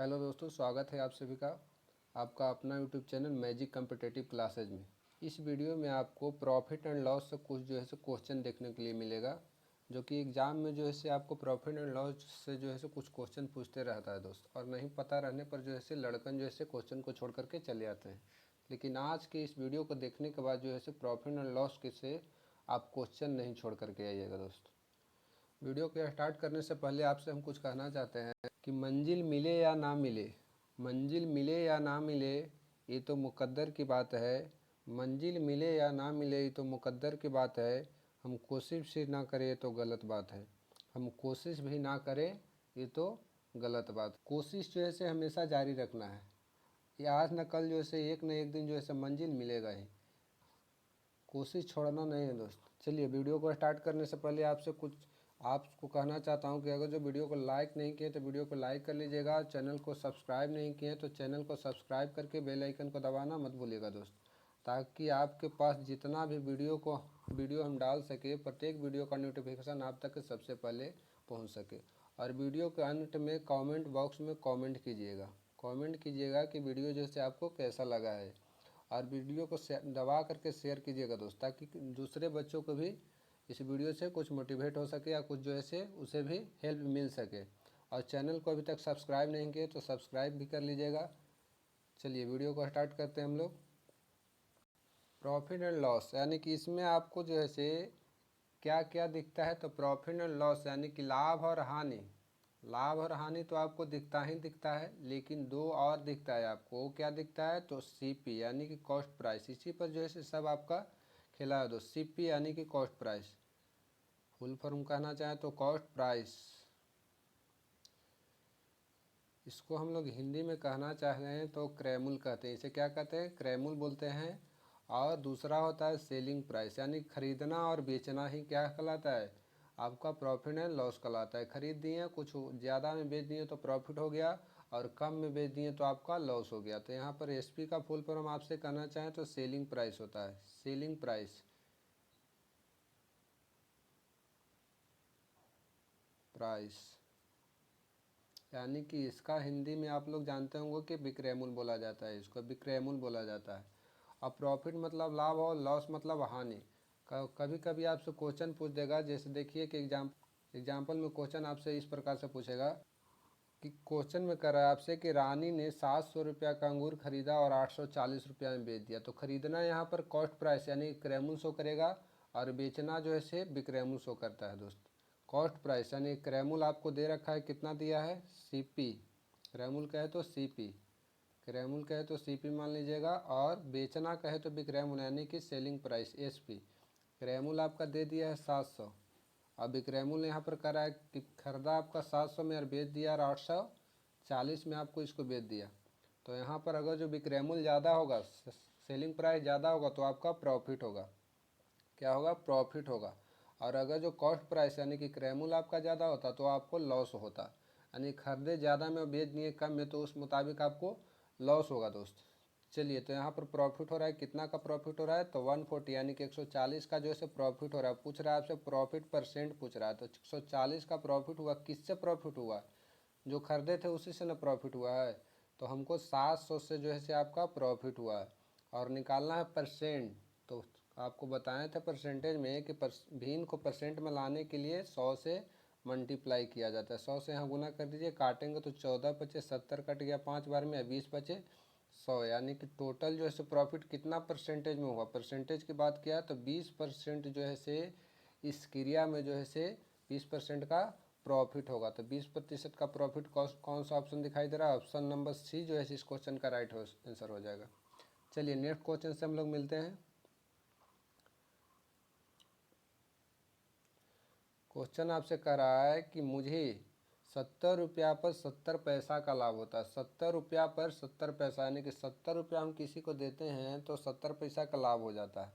Hello दोस्तों, स्वागत है आप सभी का आपका अपना YouTube channel magic competitive classes में। इस वीडियो में आपको प्रॉफिट एंड लॉस से कुछ क्वेश्चन देखने के लिए मिलेगा, जो कि एग्ज़ाम में आपको प्रॉफिट एंड लॉस से कुछ क्वेश्चन पूछते रहता है दोस्त। और नहीं पता रहने पर लड़कन क्वेश्चन को छोड़ करके चले जाते हैं। लेकिन आज के इस वीडियो को देखने के बाद प्रॉफिट एंड लॉस के से आप क्वेश्चन नहीं छोड़ करके आइएगा दोस्त। वीडियो को स्टार्ट करने से पहले आपसे हम कुछ कहना चाहते हैं कि मंजिल मिले या ना मिले, मंजिल मिले या ना मिले ये तो मुकद्दर की बात है। मंजिल मिले या ना मिले ये तो मुकद्दर की बात है। हम कोशिश भी ना करें तो गलत बात है। हम कोशिश भी ना करें ये तो गलत बात। कोशिश हमेशा जारी रखना है। ये आज न कल एक न एक दिन मंजिल मिलेगा ही। कोशिश छोड़ना नहीं है दोस्त। चलिए वीडियो को स्टार्ट करने से पहले आपको कहना चाहता हूं कि अगर जो वीडियो को लाइक नहीं किए तो वीडियो को लाइक कर लीजिएगा। चैनल को सब्सक्राइब नहीं किए तो चैनल को सब्सक्राइब करके बेल आइकन को दबाना मत भूलिएगा दोस्त, ताकि आपके पास जितना भी वीडियो हम डाल सके, प्रत्येक वीडियो का नोटिफिकेशन आप तक सबसे पहले पहुँच सके। और वीडियो के अंत में कॉमेंट बॉक्स में कॉमेंट कीजिएगा कि वीडियो आपको कैसा लगा है। और वीडियो को दबा करके शेयर कीजिएगा दोस्त, ताकि दूसरे बच्चों को भी इस वीडियो से कुछ मोटिवेट हो सके या कुछ उसे भी हेल्प मिल सके। और चैनल को अभी तक सब्सक्राइब नहीं किए तो सब्सक्राइब भी कर लीजिएगा। चलिए वीडियो को स्टार्ट करते हैं हम लोग। प्रॉफिट एंड लॉस यानी कि इसमें आपको क्या क्या दिखता है, तो प्रॉफिट एंड लॉस यानी कि लाभ और हानि। लाभ और हानि तो आपको दिखता ही दिखता है, लेकिन दो और दिखता है आपको। वो क्या दिखता है, तो सीपी यानी कि कॉस्ट प्राइस। इसी पर सब आपका खेला है दोस्त। सीपी यानी कि कॉस्ट प्राइस, फुल फॉर्म कहना चाहें तो कॉस्ट प्राइस। इसको हम लोग हिंदी में कहना चाह रहे हैं तो क्रैमुल कहते हैं। इसे क्या कहते हैं, क्रैमुल बोलते हैं। और दूसरा होता है सेलिंग प्राइस, यानी खरीदना और बेचना ही क्या कहलाता है, आपका प्रॉफिट एंड लॉस कहलाता है। खरीद दिए, कुछ ज़्यादा में बेच दिए तो प्रॉफिट हो गया, और कम में बेच दिए तो आपका लॉस हो गया। तो यहाँ पर एसपी का फुल फॉर्म आपसे कहना चाहें तो सेलिंग प्राइस होता है। सेलिंग प्राइस यानी कि इसका हिंदी में आप लोग जानते होंगे कि विक्रय मूल्य बोला जाता है। इसको विक्रय मूल्य बोला जाता है। अब प्रॉफिट मतलब लाभ और लॉस मतलब हानि। कभी कभी आपसे क्वेश्चन पूछ देगा, जैसे देखिए कि एग्जाम्पल में क्वेश्चन आपसे इस प्रकार से पूछेगा कि क्वेश्चन में कर रहा है आपसे कि रानी ने 700 रुपया का अंगूर खरीदा और 840 रुपया में बेच दिया। तो खरीदना यहाँ पर कॉस्ट प्राइस यानी क्रय मूल्य शो करेगा, और बेचना विक्रय मूल्य शो करता है दोस्त। कॉस्ट प्राइस यानी क्रय मूल्य आपको दे रखा है, कितना दिया है, सीपी। क्रय मूल्य कहे तो सीपी, क्रय मूल्य कहे तो सीपी मान लीजिएगा। और बेचना कहे तो विक्रय मूल्य यानी कि सेलिंग प्राइस, एसपी। क्रय मूल्य आपका दे दिया है 700। अब विक्रय मूल्य यहाँ पर कर रहा है कि खरीदा आपका 700 में और बेच दिया और 840 में आपको इसको बेच दिया। तो यहाँ पर अगर जो विक्रय मूल्य ज़्यादा होगा, सेलिंग प्राइस ज़्यादा होगा, तो आपका प्रॉफिट होगा। क्या होगा, प्रॉफिट होगा। और अगर जो कॉस्ट प्राइस यानी कि क्रय मूल्य आपका ज़्यादा होता तो आपको लॉस होता। यानी खरीदे ज़्यादा में बेच दिए कम में, तो उस मुताबिक आपको लॉस होगा दोस्त। चलिए, तो यहाँ पर प्रॉफिट हो रहा है, कितना का प्रॉफिट हो रहा है, तो 140 यानी कि 140 का प्रॉफिट हो रहा है। पूछ रहा है आपसे प्रॉफिट परसेंट पूछ रहा है, तो 140 का प्रॉफिट हुआ। किससे प्रॉफिट हुआ, जो खरीदे थे उसी से ना प्रॉफिट हुआ है। तो हमको 700 से आपका प्रॉफिट हुआ है। और निकालना है परसेंट। तो आपको बताए थे परसेंटेज में कि भिन्न को परसेंट में लाने के लिए 100 से मल्टीप्लाई किया जाता है। 100 से यहाँ गुना कर दीजिए, काटेंगे तो 14 बचे, 70 कट गया 5 बार में, 20 बचे 100। यानी कि टोटल प्रॉफिट कितना परसेंटेज में हुआ। परसेंटेज की बात किया तो 20% इस क्रिया में 20% का प्रॉफिट होगा। तो 20% का प्रॉफिट कौन सा ऑप्शन दिखाई दे रहा है, ऑप्शन नंबर सी इस क्वेश्चन का राइट आंसर हो जाएगा। चलिए नेक्स्ट क्वेश्चन से हम लोग मिलते हैं। क्वेश्चन आपसे कह रहा है कि मुझे 70 रुपया पर 70 पैसा का लाभ होता है। 70 रुपया पर 70 पैसा यानी कि 70 रुपया हम किसी को देते हैं तो 70 पैसा का लाभ हो जाता है।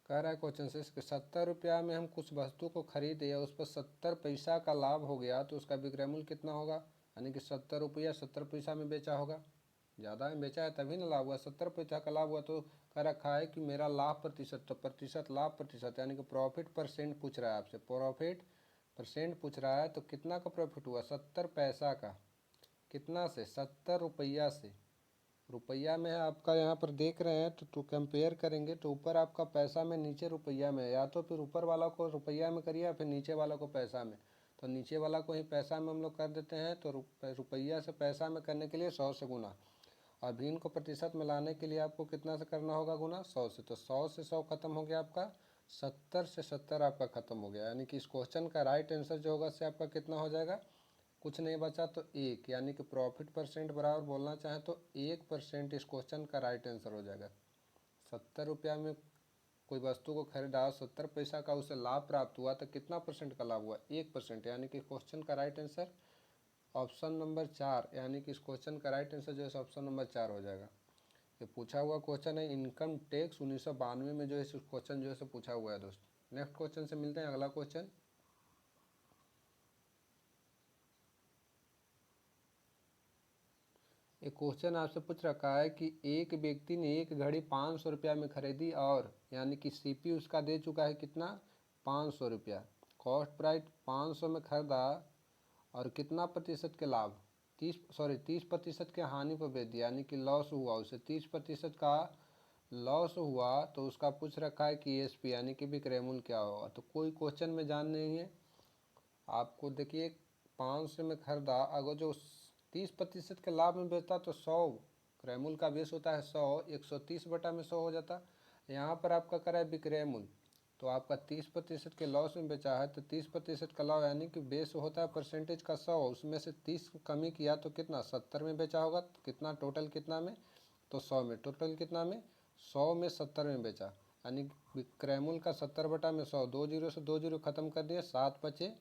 कह रहा है क्वेश्चन से कि 70 रुपया में हम कुछ वस्तु को खरीदे या उस पर 70 पैसा का लाभ हो गया, तो उसका विक्रय मूल्य कितना होगा। यानी कि 70 रुपया 70 पैसा में बेचा होगा, ज़्यादा में बेचा है तभी ना लाभ हुआ। 70 पैसा का लाभ हुआ, तो कह रखा है कि मेरा लाभ प्रतिशत, तो प्रतिशत लाभ प्रतिशत यानी कि प्रॉफिट परसेंट पूछ रहा है आपसे। प्रॉफिट परसेंट पूछ रहा है, तो कितना का प्रॉफिट हुआ? 70 पैसा का। कितना से? 70 रुपया से। रुपया में है आपका, यहाँ पर देख रहे हैं तो कंपेयर करेंगे तो ऊपर आपका पैसा में, नीचे रुपया में। या तो फिर ऊपर वाला को रुपया में करिए या फिर नीचे वाला को पैसा में। तो नीचे वाला को ही पैसा में हम लोग कर देते हैं। तो रुपया से पैसा में करने के लिए 100 से गुना, और भिन्न को प्रतिशत में लाने के लिए आपको कितना से करना होगा? गुना 100 से। तो 100 से 100 खत्म हो गया आपका, 70 से 70 आपका खत्म हो गया। यानी कि इस क्वेश्चन का राइट आंसर जो होगा से आपका कितना हो जाएगा? कुछ नहीं बचा तो 1, यानी कि प्रॉफिट परसेंट बराबर बोलना चाहें तो 1% इस क्वेश्चन का राइट आंसर हो जाएगा। 70 रुपया में कोई वस्तु को खरीदा, 70 पैसा का उसे लाभ प्राप्त हुआ, तो कितना परसेंट का लाभ हुआ? 1%। यानी कि क्वेश्चन का राइट आंसर ऑप्शन नंबर 4, यानी कि इस क्वेश्चन का राइट आंसर जो है ऑप्शन नंबर 4 हो जाएगा। ये पूछा हुआ क्वेश्चन है इनकम टैक्स 1992 में जो है क्वेश्चन जो है पूछा हुआ है दोस्त। नेक्स्ट क्वेश्चन से मिलते हैं। अगला क्वेश्चन, एक क्वेश्चन आपसे पूछ रखा है कि एक व्यक्ति ने एक घड़ी 500 रुपया में खरीदी, और यानी कि सीपी उसका दे चुका है कितना? 500 रुपया। कॉस्ट प्राइस 500 में खरीदा, और कितना प्रतिशत के लाभ? 30% के हानि पर बेच दिया, यानी कि लॉस हुआ उसे। 30% का लॉस हुआ तो उसका पूछ रखा है कि एसपी यानी कि विक्रय मूल्य क्या होगा। तो कोई क्वेश्चन में जान नहीं है आपको। देखिए 500 में खरीदा, अगर जो 30% के लाभ में बेचता तो 100, क्रय मूल्य का बेस होता है 100, 130 बटा में 100 हो जाता। यहाँ पर आपका करा है विक्रय मूल्य, तो आपका 30% के लॉस में बेचा है, तो 30% का लॉस यानी कि बेस होता है परसेंटेज का 100, उसमें से 30 कमी किया तो कितना? 70 में बेचा होगा। तो कितना टोटल कितना में? तो 100 में। टोटल कितना में? 100 में 70 में बेचा, यानी विक्रय मूल्य का 70 बटा में 100। 2 जीरो से 2 जीरो खत्म कर दिए, 7 बचे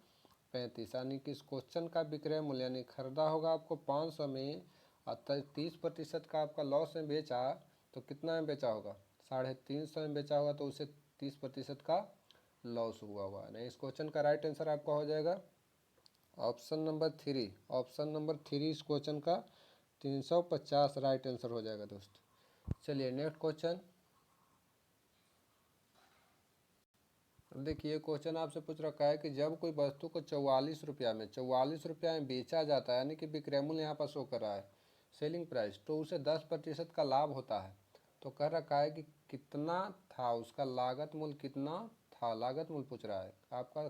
35। यानी कि इस क्वेश्चन का विक्रय मूल्य यानी खरीदा होगा आपको 500 में, और 30% का आपका लॉस में बेचा, तो कितना में बेचा होगा? 350 में बेचा होगा, तो उसे 30% का लॉस हुआ हुआ। नहीं, इस क्वेश्चन का राइट आंसर आपका हो जाएगा ऑप्शन नंबर 3। ऑप्शन नंबर 3 इस क्वेश्चन का 350 राइट आंसर हो जाएगा दोस्त। चलिए नेक्स्ट क्वेश्चन देखिए। क्वेश्चन आपसे पूछ रखा है कि जब कोई वस्तु को 44 रुपया में बेचा जाता है, यानी कि विक्रय मूल्य यहाँ पर शो कर रहा है, सेलिंग प्राइस, तो उसे 10% का लाभ होता है। तो कह रखा है कि कितना था उसका लागत मूल्य, कितना था लागत मूल्य पूछ रहा है। आपका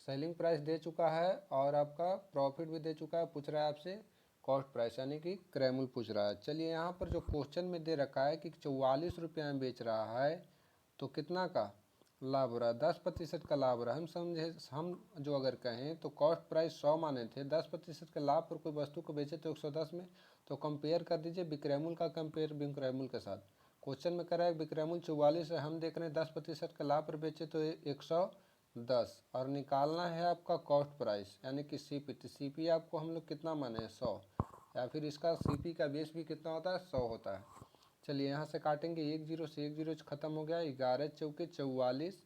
सेलिंग प्राइस दे चुका है और आपका प्रॉफिट भी दे चुका है, पूछ रहा है आपसे कॉस्ट प्राइस यानी कि क्रय मूल्य पूछ रहा है। चलिए यहाँ पर जो क्वेश्चन में दे रखा है कि 44 रुपया में बेच रहा है, तो कितना का लाभ हो रहा है? 10% का लाभ हो रहा है। हम जो अगर कहें तो कॉस्ट प्राइस 100 माने थे, 10% के लाभ पर कोई वस्तु को बेचे तो 110 में। तो कंपेयर कर दीजिए विक्रय मूल्य का, कंपेयर विक्रय मूल्य के साथ। क्वेश्चन में कह रहा है विक्रय मूल्य 44 है, हम देख रहे हैं 10% के लाभ पर बेचे तो 110, और निकालना है आपका कॉस्ट प्राइस यानी कि सीपी। तो सीपी आपको हम लोग कितना माने हैं? 100, या फिर इसका सीपी का बेस भी कितना होता है? 100 होता है। चलिए यहाँ से काटेंगे, 1 जीरो से 1 जीरो खत्म हो गया, 11 चौके 44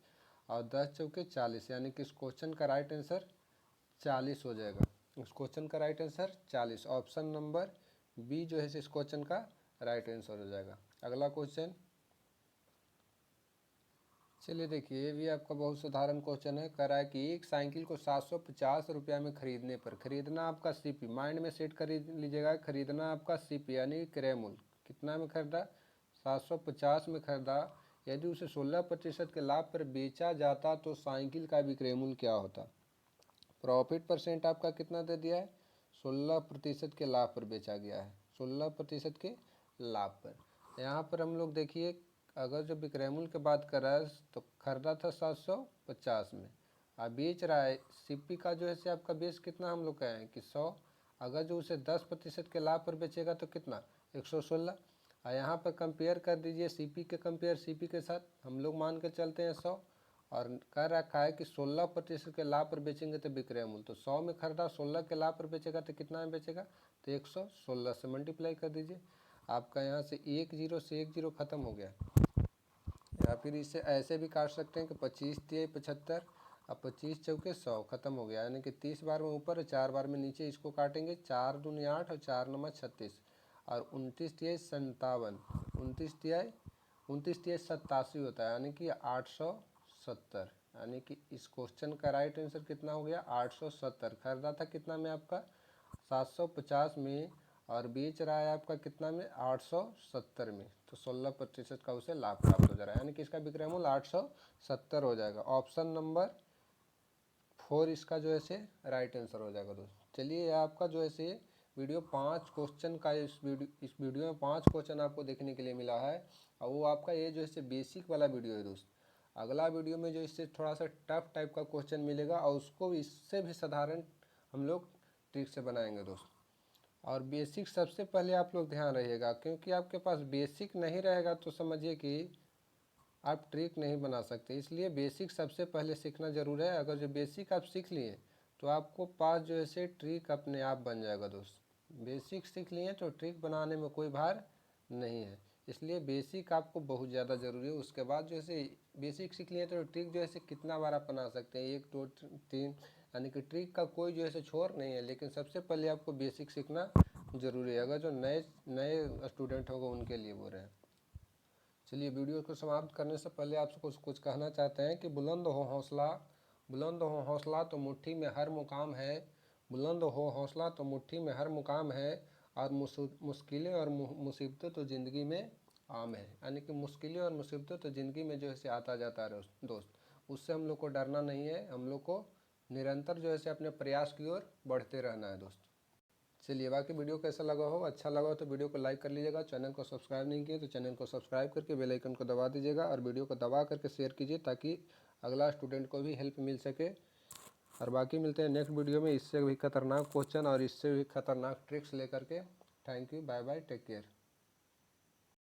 और 10 चौके 40, यानी कि इस क्वेश्चन का राइट आंसर 40 हो जाएगा। इस क्वेश्चन का right answer 40, option number B जो है इस क्वेश्चन का राइट आंसर हो जाएगा। अगला क्वेश्चन चलिए देखिए, ये भी आपका बहुत साधारण क्वेश्चन है। कह रहा है कि एक साइकिल को 750 रुपया में खरीदने पर, खरीदना आपका सीपी, माइंड में सेट कर लीजिएगा, खरीदना आपका सीपी यानी क्रय मूल्य कितना में खरीदा? 750 में खरीदा। यदि उसे 16% के लाभ पर बेचा जाता तो साइकिल का विक्रय मूल्य क्या होता? प्रॉफिट परसेंट आपका कितना दे दिया है? 16% के लाभ पर बेचा गया है, 16% के लाभ पर। यहाँ पर हम लोग देखिए, अगर जो विक्रय मूल्य की बात कर रहा है तो खरीदा था 750 में, अब बेच रहा है, सीपी का जो है से आपका बेस कितना हम लोग कहें कि 100, अगर जो उसे 10% के लाभ पर बेचेगा तो कितना? 116। और यहाँ पर कंपेयर कर दीजिए सीपी के, कंपेयर सीपी के साथ हम लोग मान के चलते हैं 100, और कह रखा है कि 16% के लाभ पर बेचेंगे तो विक्रय मूल्य, तो 100 में खरीदा, 16 के लाभ पर बेचेगा तो कितना में बेचेगा? तो 116 से मल्टीप्लाई कर दीजिए। आपका यहाँ से 1 जीरो से 1 जीरो खत्म हो गया। या फिर इसे ऐसे भी काट सकते हैं कि 25 तिये 75, अब 25 चौके 100 खत्म हो गया, यानी कि 30 बार में ऊपर और 4 बार में नीचे इसको काटेंगे। 4 दूनी 8 और 4 नंबर 36, और 29 तिये 57, 29 तिये 87 होता है, यानी कि 870। यानी कि इस क्वेश्चन का राइट आंसर कितना हो गया 870। खरीदा था कितना में आपका 750 में, और बेच रहा है आपका कितना में 870 में, तो 16% का उसे लाभ प्राप्त हो जा रहा है, यानी कि इसका विक्रय मूल्य 870 हो जाएगा। ऑप्शन नंबर 4 इसका जो है से राइट आंसर हो जाएगा दोस्तों। चलिए आपका जो है से वीडियो 5 क्वेश्चन का, इस वीडियो में 5 क्वेश्चन आपको देखने के लिए मिला है, और वो आपका ये जो है से बेसिक वाला वीडियो है दोस्त। अगला वीडियो में जो इससे थोड़ा सा टफ टाइप का क्वेश्चन मिलेगा, और उसको इससे भी साधारण हम लोग ट्रिक से बनाएंगे दोस्त। और बेसिक सबसे पहले आप लोग ध्यान रहिएगा, क्योंकि आपके पास बेसिक नहीं रहेगा तो समझिए कि आप ट्रिक नहीं बना सकते, इसलिए बेसिक सबसे पहले सीखना ज़रूर है। अगर जो बेसिक आप सीख लिए तो आपको पास जो है से ट्रिक अपने आप बन जाएगा दोस्त। बेसिक सीख लिए तो ट्रिक बनाने में कोई भार नहीं है, इसलिए बेसिक आपको बहुत ज़्यादा ज़रूरी है। उसके बाद जो है बेसिक सीख लिए तो ट्रिक जो है कितना बार आप बना सकते हैं, 1 2 3, यानी कि ट्रिक का कोई जो है छोर नहीं है। लेकिन सबसे पहले आपको बेसिक सीखना ज़रूरी है, अगर जो नए नए स्टूडेंट होगा उनके लिए बोल रहे हैं। चलिए वीडियो को समाप्त करने से पहले आपसे कुछ कहना चाहते हैं कि बुलंद हो हौसला, बुलंद हो हौसला तो मुट्ठी में हर मुकाम है, बुलंद हो हौसला तो मुट्ठी में हर मुकाम है, और मुश्किलें और मुसीबतें तो ज़िंदगी में आम है। यानी कि मुश्किलें और मुसीबतें तो ज़िंदगी में जो है आता जाता है दोस्त, उससे हम लोग को डरना नहीं है, हम लोग को निरंतर जो है अपने प्रयास की ओर बढ़ते रहना है दोस्त। चलिए बाकी वीडियो कैसा लगा हो, अच्छा लगा हो तो वीडियो को लाइक कर लीजिएगा। चैनल को सब्सक्राइब नहीं किए तो चैनल को सब्सक्राइब करके बेल आइकन को दबा दीजिएगा, और वीडियो को दबा करके शेयर कीजिए ताकि अगला स्टूडेंट को भी हेल्प मिल सके। और बाकी मिलते हैं नेक्स्ट वीडियो में इससे भी खतरनाक क्वेश्चन और इससे भी खतरनाक ट्रिक्स लेकर के। Thank you, bye bye, take care.